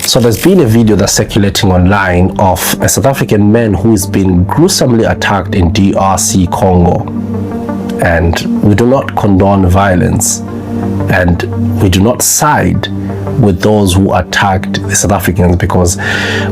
So there's been a video that's circulating online of a South African man who is being gruesomely attacked in DRC Congo. And we do not condone violence, and we do not side with those who attacked the South Africans, because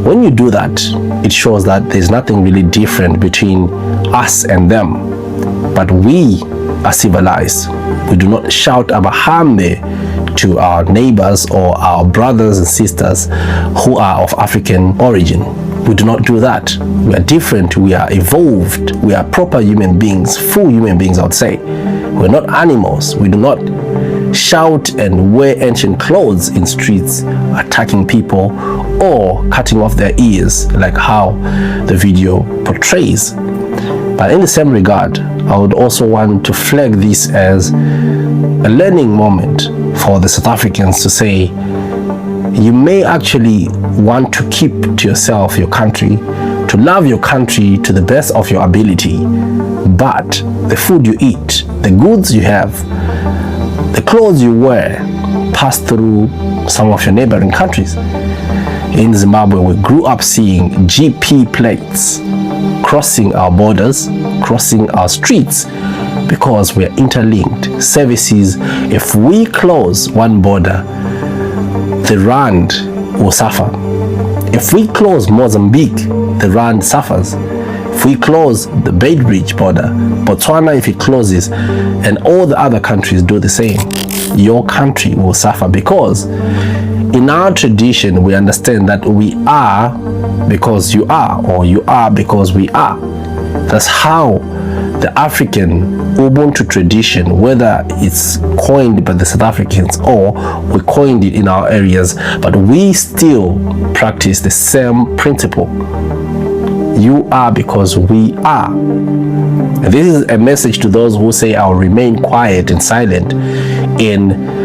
when you do that, it shows that there's nothing really different between us and them. But we are civilized. We do not shout abahambe to our neighbors or our brothers and sisters who are of African origin. We do not do that. We are different. We are evolved. We are proper human beings, full human beings, I would say. We're not animals. We do not shout and wear ancient clothes in streets, attacking people or cutting off their ears like how the video portrays. But in the same regard, I would also want to flag this as a learning moment for the South Africans to say, you may actually want to keep to yourself your country, to love your country to the best of your ability, but the food you eat, the goods you have, the clothes you wear pass through some of your neighboring countries. In Zimbabwe, we grew up seeing GP plates crossing our borders, crossing our streets, because we are interlinked. Services, if we close one border, the rand will suffer. If we close Mozambique, the rand suffers. If we close the Beitbridge border, Botswana, if it closes, and all the other countries do the same, your country will suffer, because in our tradition, we understand that we are because you are, or you are because we are. That's how the African Ubuntu tradition, whether it's coined by the South Africans or we coined it in our areas, but we still practice the same principle. You are because we are. And this is a message to those who say I'll remain quiet and silent in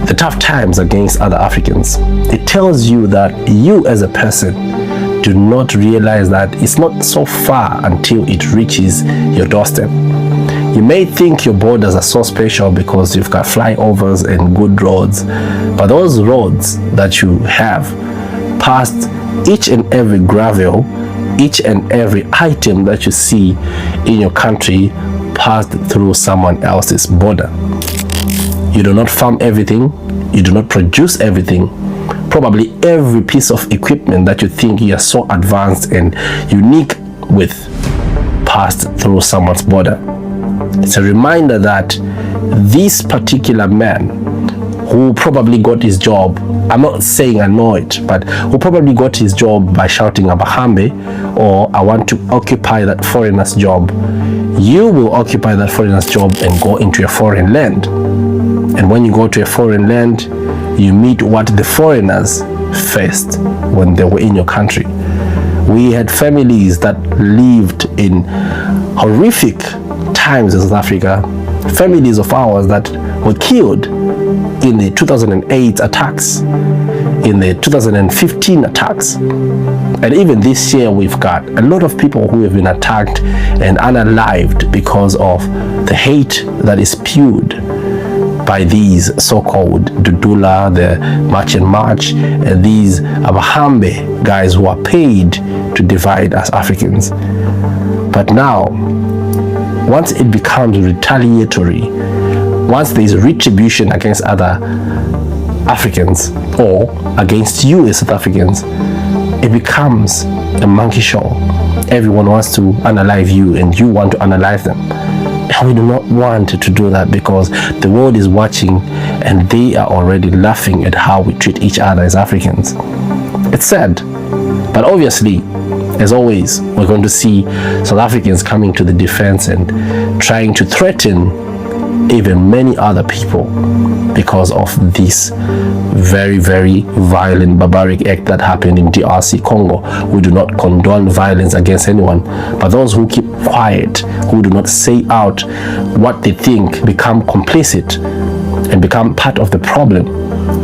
the tough times against other Africans. It tells you that you as a person do not realize that it's not so far until it reaches your doorstep. You may think your borders are so special because you've got flyovers and good roads, but those roads that you have past each and every gravel, each and every item that you see in your country passed through someone else's border. You do not farm everything, you do not produce everything. Probably every piece of equipment that you think you are so advanced and unique with passed through someone's border. It's a reminder that this particular man who probably got his job, I'm not saying I know it, but who probably got his job by shouting abahambe, or I want to occupy that foreigner's job, you will occupy that foreigner's job and go into a foreign land. And when you go to a foreign land, you meet what the foreigners faced when they were in your country. We had families that lived in horrific times in South Africa, families of ours that were killed in the 2008 attacks, in the 2015 attacks. And even this year, we've got a lot of people who have been attacked and unalived because of the hate that is spewed by these so-called Dudula, the March and March, and these Abahambe guys who are paid to divide us Africans. But now, once it becomes retaliatory, once there is retribution against other Africans or against you as South Africans, it becomes a monkey show. Everyone wants to unalive you and you want to unalive them. And we do not want to do that, because the world is watching and they are already laughing at how we treat each other as Africans. It's sad, but obviously, as always, we're going to see South Africans coming to the defense and trying to threaten even many other people because of this very, very violent, barbaric act that happened in DRC Congo. We do not condone violence against anyone, but those who keep quiet, who do not say out what they think, become complicit and become part of the problem.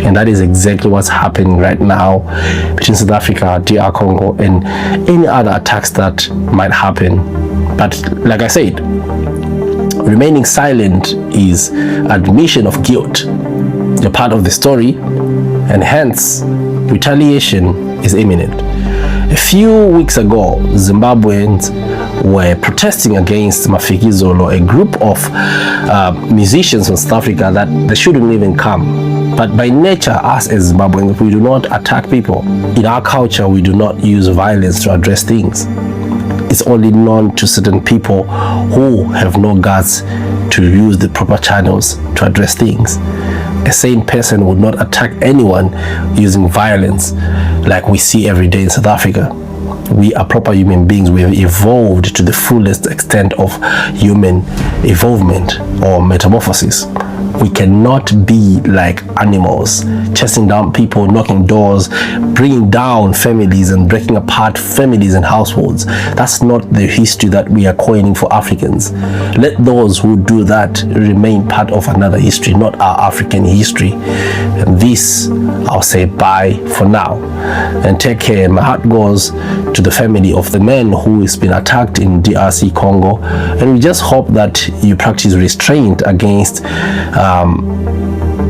And that is exactly what's happening right now between South Africa, DR Congo, and any other attacks that might happen. But like I said, remaining silent is admission of guilt. You're part of the story, and hence retaliation is imminent. A few weeks ago, Zimbabweans were protesting against Mafikizolo, a group of musicians from South Africa, that they shouldn't even come. But by nature, us as Zimbabweans, we do not attack people. In our culture, we do not use violence to address things. It's only known to certain people who have no guts to use the proper channels to address things. A sane person would not attack anyone using violence like we see every day in South Africa. We are proper human beings. We have evolved to the fullest extent of human evolvement or metamorphosis. We cannot be like animals, chasing down people, knocking doors, bringing down families and breaking apart families and households. That's not the history that we are coining for Africans. Let those who do that remain part of another history, not our African history. And this, I'll say bye for now. And take care. My heart goes to the family of the man who has been attacked in DRC Congo. And we just hope that you practice restraint against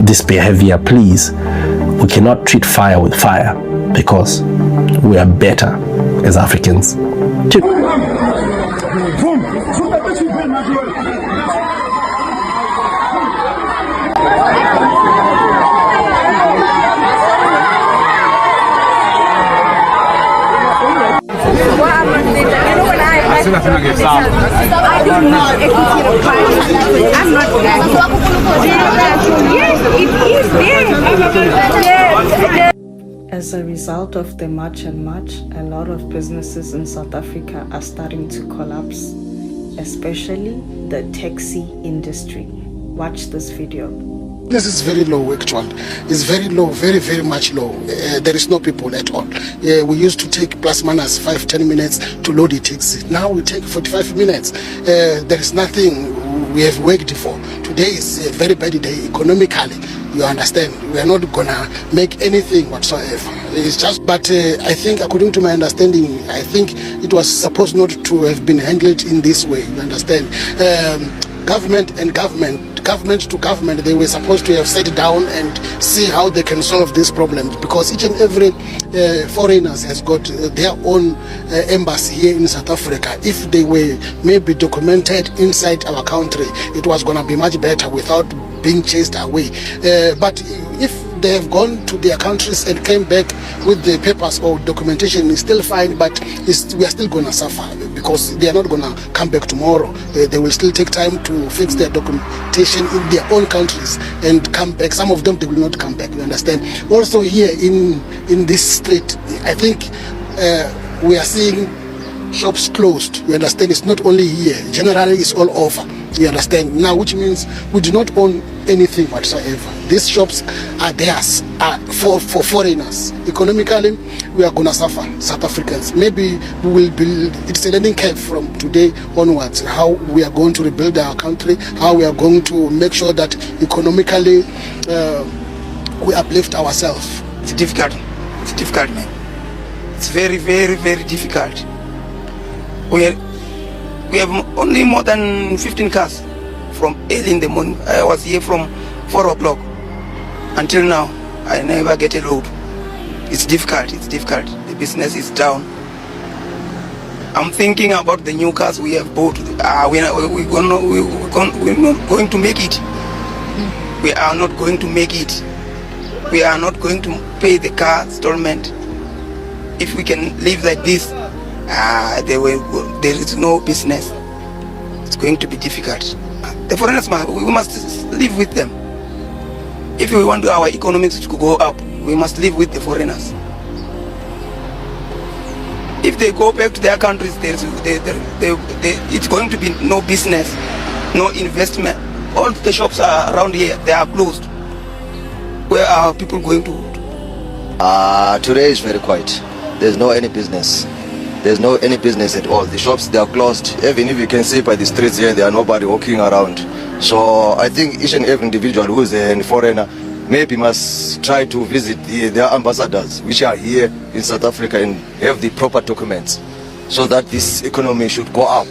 this behavior, please. We cannot treat fire with fire because we are better as Africans. I'm not As a result of the march and march, a lot of businesses in South Africa are starting to collapse, especially the taxi industry. Watch this video. This is very low actually. It's very low, very much low. There is no people at all. We used to take plus minus 5-10 minutes to load the taxi. Now we take 45 minutes. There is nothing we have worked for. Today is a very bad day economically. You understand? We are not gonna make anything whatsoever. It's just, but I think, according to my understanding, I think it was supposed not to have been handled in this way. You understand? Government to government, they were supposed to have sat down and see how they can solve these problems, because each and every foreigners has got their own embassy here in South Africa. If they were maybe documented inside our country, it was going to be much better without being chased away. But if they have gone to their countries and came back with the papers or documentation, is still fine, but we are still going to suffer, because they are not going to come back tomorrow. They will still take time to fix their documentation in their own countries and come back. Some of them, they will not come back, you understand? Also here in this street, I think we are seeing shops closed, you understand? It's not only here, generally it's all over, you understand? Now, which means we do not own anything whatsoever. These shops are theirs, for foreigners. Economically, we are gonna suffer, South Africans. Maybe we will build, it's a learning curve from today onwards, how we are going to rebuild our country, how we are going to make sure that economically we uplift ourselves. It's difficult, man. It's very difficult. We have only more than 15 cars from early in the morning. I was here from 4 o'clock until now. I never get a load. It's difficult. The business is down. I'm thinking about the new cars we have bought. We're not going to make it. We are not going to make it. We are not going to pay the car installment. If we can live like this, there is no business. It's going to be difficult. The foreigners, we must live with them. If we want our economics to go up, we must live with the foreigners. If they go back to their countries, it's going to be no business, no investment. All the shops are around here, they are closed. Where are people going to? Today is very quiet. There's no any business. There's no any business at all. The shops, they are closed. Even if you can see by the streets here, there are nobody walking around. So I think each and every individual who is a foreigner maybe must try to visit their ambassadors, which are here in South Africa, and have the proper documents, so that this economy should go up.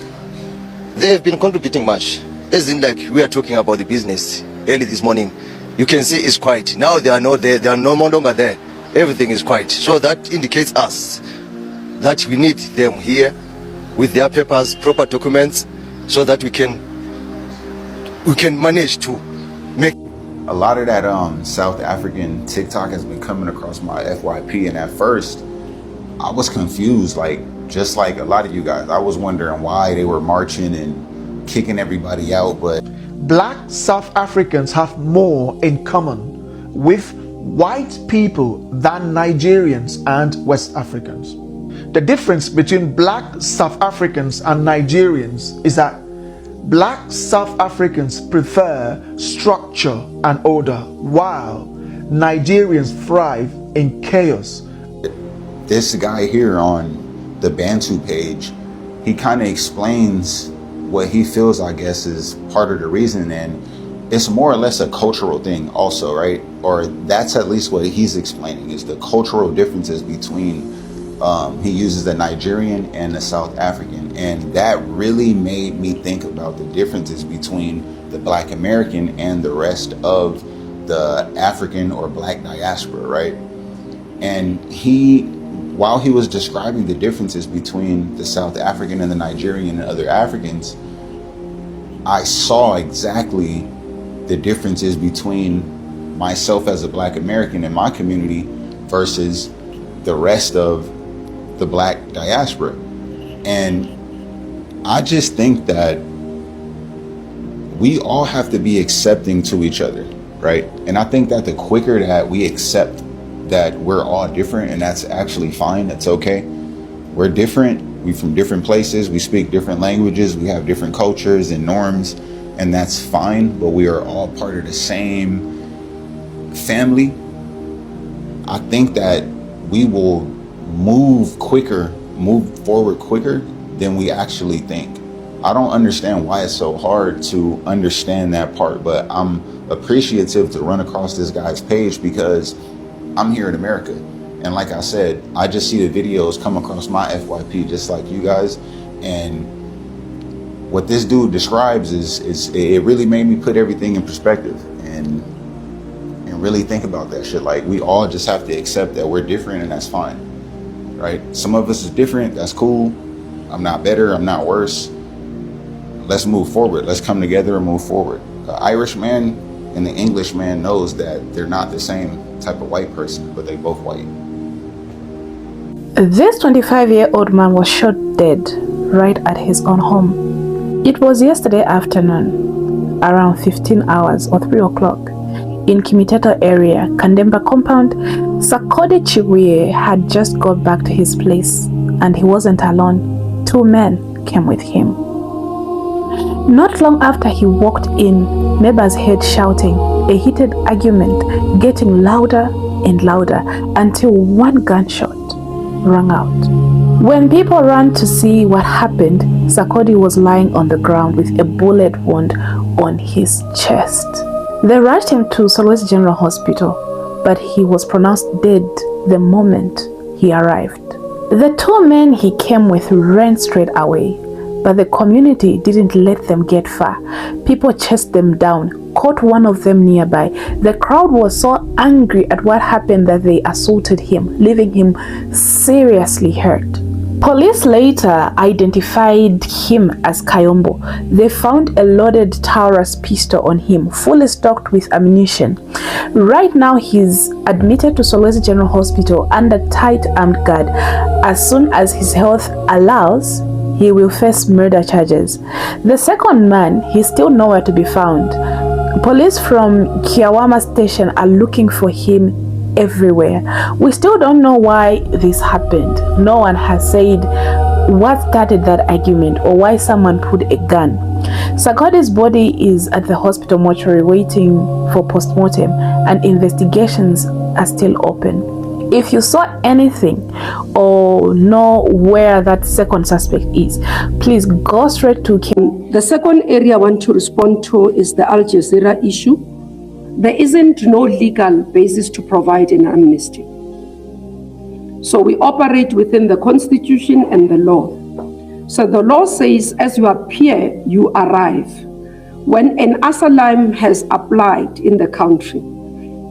They have been contributing much. As in, like we are talking about the business early this morning, you can see it's quiet. Now they are not there. They are no longer there. everything is quiet. So that indicates us that we need them here with their papers, proper documents, so that we can manage to make. A lot of that South African TikTok has been coming across my FYP, and at first I was confused, like just like a lot of you guys. I was wondering why they were marching and kicking everybody out, but Black South Africans have more in common with white people than Nigerians and West Africans. The difference between Black South Africans and Nigerians is that Black South Africans prefer structure and order, while Nigerians thrive in chaos. this guy here on the Bantu page, he kind of explains what he feels, I guess, is part of the reason, and it's more or less a cultural thing also, right? Or that's at least what he's explaining, is the cultural differences between he uses the Nigerian and the South African, and that really made me think about the differences between the Black American and the rest of the African or Black diaspora, right? And while he was describing the differences between the South African and the Nigerian and other Africans, I saw exactly the differences between myself as a Black American in my community versus the rest of the Black diaspora. And I just think that we all have to be accepting to each other, right? And I think that the quicker that we accept that we're all different, and that's actually fine, that's okay. We're different, we from different places, we speak different languages, we have different cultures and norms, and that's fine, but we are all part of the same family. I think that we will move forward quicker than we actually think. I don't understand why it's so hard to understand that part, but I'm appreciative to run across this guy's page because I'm here in America. And like I said, I just see the videos come across my FYP just like you guys. And what this dude describes is it really made me put everything in perspective and really think about that shit. Like, we all just have to accept that we're different, and that's fine, right? Some of us is different, that's cool. I'm not better, I'm not worse. Let's move forward. Let's come together and move forward. The Irish man and the English man knows that they're not the same type of white person, but they both white. This 25-year-old man was shot dead right at his own home. It was yesterday afternoon, around 15 hours or 3 o'clock, in Kimiteto area, Kandemba compound. Sakode Chibuye had just got back to his place, and he wasn't alone. 2 men came with him. Not long after he walked in, neighbors heard shouting, a heated argument getting louder and louder until one gunshot rang out. When people ran to see what happened, Sakode was lying on the ground with a bullet wound on his chest. They rushed him to Congolese General Hospital, but he was pronounced dead the moment he arrived. The 2 men he came with ran straight away, but the community didn't let them get far. People chased them down, caught one of them nearby. The crowd was so angry at what happened that they assaulted him, leaving him seriously hurt. Police later identified him as Kayombo. They found a loaded Taurus pistol on him, fully stocked with ammunition. Right now, he's admitted to Congolese General Hospital under tight armed guard. As soon as his health allows, he will face murder charges. The second man, he's still nowhere to be found. Police from Kiawama station are looking for him everywhere. We still don't know why this happened. No one has said what started that argument or why someone put a gun. Sakode's body is at the hospital mortuary waiting for postmortem, and investigations are still open. If you saw anything or know where that second suspect is, please go straight to Kim. The second area I want to respond to is the Al Jazeera issue. There isn't no legal basis to provide an amnesty. So we operate within the Constitution and the law. So the law says as you appear, you arrive. When an asylum has applied in the country,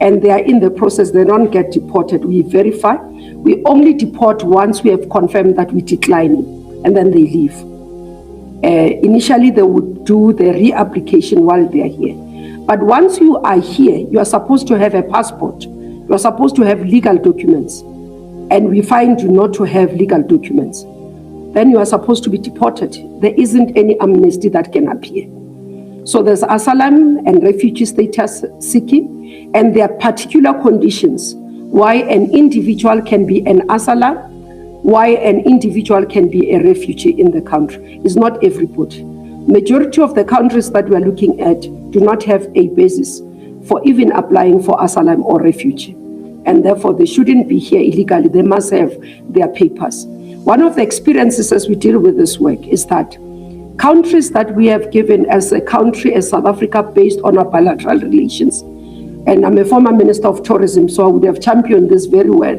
and they are in the process, they don't get deported. We verify. We only deport once we have confirmed that we decline, and then they leave. Initially, they would do the reapplication while they are here. But once you are here, you are supposed to have a passport. You are supposed to have legal documents. And we find you not to have legal documents. Then you are supposed to be deported. There isn't any amnesty that can appear. So there's asylum and refugee status seeking, and there are particular conditions why an individual can be an asylum, why an individual can be a refugee in the country. It's not everybody. Majority of the countries that we are looking at do not have a basis for even applying for asylum or refugee. And therefore, they shouldn't be here illegally. They must have their papers. One of the experiences as we deal with this work is that countries that we have given as a country, as South Africa, based on our bilateral relations, and I'm a former Minister of Tourism, so I would have championed this very well,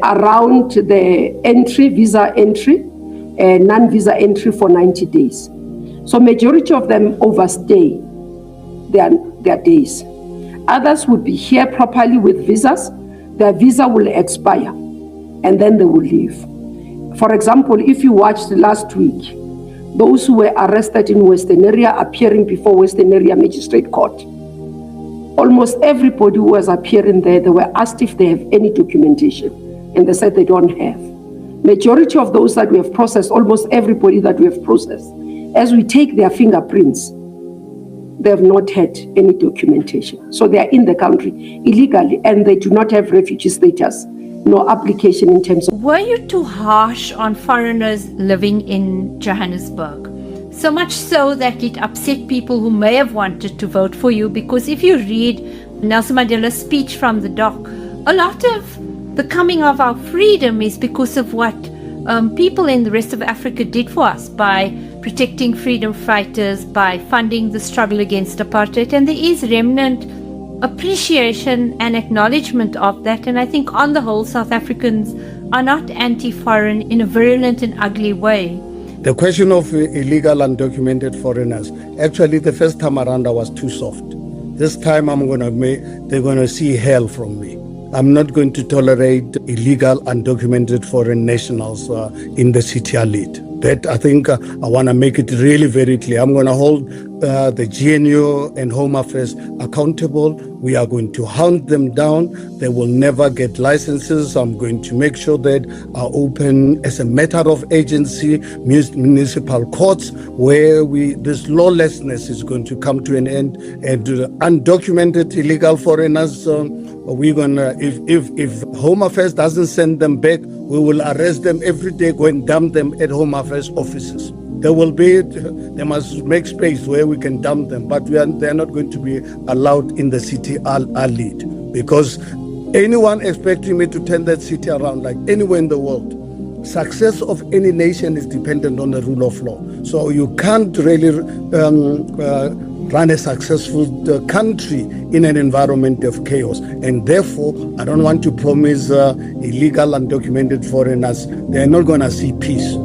around the entry, visa entry, non-visa entry for 90 days. So majority of them overstay their days. Others would be here properly with visas. Their visa will expire, and then they will leave. For example, if you watched last week, those who were arrested in Western Area appearing before Western Area Magistrate Court, almost everybody who was appearing there, they were asked if they have any documentation, and they said they don't have. Majority of those that we have processed, almost everybody that we have processed, as we take their fingerprints, they have not had any documentation. So they are in the country illegally, and they do not have refugee status, no application in terms of... Were you too harsh on foreigners living in Johannesburg? So much so that it upset people who may have wanted to vote for you, because if you read Nelson Mandela's speech from the dock, a lot of the coming of our freedom is because of what people in the rest of Africa did for us by protecting freedom fighters, by funding the struggle against apartheid. And there is remnant appreciation and acknowledgement of that. And I think on the whole, South Africans are not anti-foreign in a virulent and ugly way. The question of illegal undocumented foreigners, actually the first time around I was too soft. This time they're going to see hell from me. I'm not going to tolerate illegal undocumented foreign nationals in the city I lead. That I think I want to make it really very clear. I'm going to hold the GNU and Home Affairs accountable. We are going to hunt them down. They will never get licenses. I'm going to make sure that are open as a matter of agency, municipal courts, where this lawlessness is going to come to an end. And undocumented illegal foreigners, we're gonna, if Home Affairs doesn't send them back, we will arrest them every day, go and dump them at Home Affairs offices. They must make space where we can dump them, but they're not going to be allowed in the city I lead, because anyone expecting me to turn that city around, like anywhere in the world, success of any nation is dependent on the rule of law. So you can't really run a successful country in an environment of chaos. And therefore, I don't want to promise illegal undocumented foreigners, they're not going to see peace.